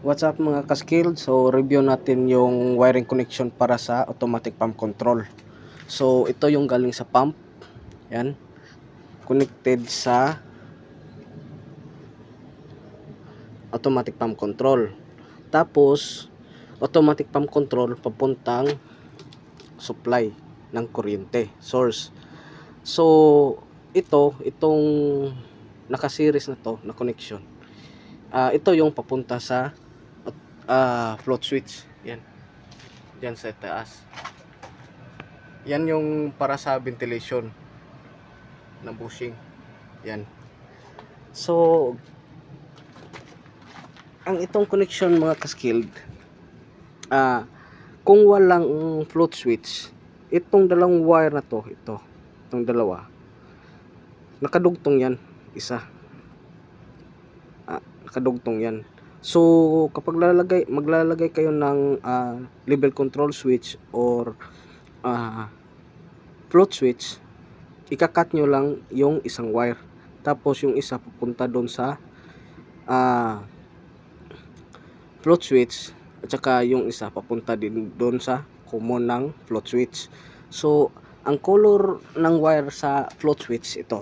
What's up mga ka-skilled? So review natin yung wiring connection para sa automatic pump control. So ito yung galing sa pump. Yan. Connected sa automatic pump control. Tapos automatic pump control papuntang supply ng kuryente, source. So itong naka-series na to na connection. Ito yung papunta sa float switch. Yan. Diyan sa taas. Yan yung para sa ventilation na bushing. Yan. So ang itong connection mga ka-skilled, kung walang float switch, itong dalawang wire na to, itong dalawa, nakadugtong yan, isa. Nakadugtong yan. So kapag maglalagay kayo ng level control switch or float switch, ikakat nyo lang yung isang wire, tapos yung isa pupunta doon sa float switch, at saka yung isa papunta din doon sa common ng float switch. So ang color ng wire sa float switch, ito,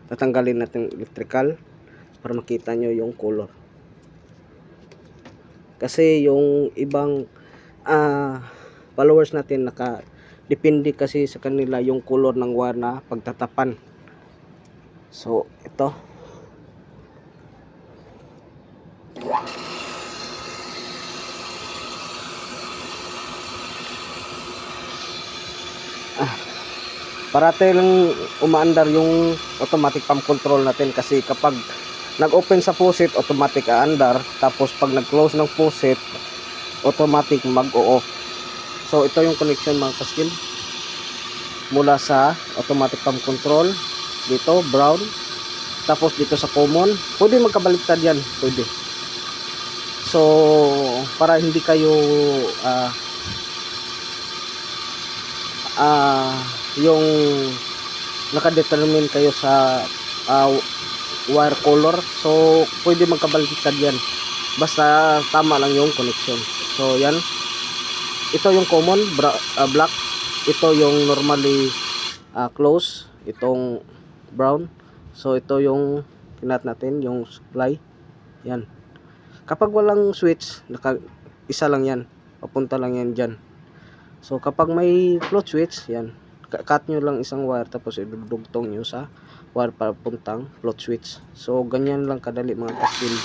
tatanggalin natin electrical para makita nyo yung color, kasi yung ibang followers natin depende kasi sa kanila yung color ng wire na pagtatapan. So ito, parati lang umaandar yung automatic pump control natin, kasi kapag nag-open sa faucet, automatic aandar, tapos pag nag-close ng faucet, automatic mag-o-off. So ito yung connection mga ka-skill, mula sa automatic pump control dito brown, tapos dito sa common. Pwede magkabaliktad yan, pwede. So para hindi kayo yung nakadetermine kayo sa wire color, so pwede magkabaliktad yan, basta tama lang yung connection. So yan, ito yung common black, ito yung normally close, itong brown. So ito yung kinat natin, yung supply. Yan, kapag walang switch, isa lang yan, papunta lang yan dyan. So kapag may float switch, yan, cut nyo lang isang wire, tapos idugtong nyo sa wire papuntang float switch. So ganyan lang kadali mga ka-skill.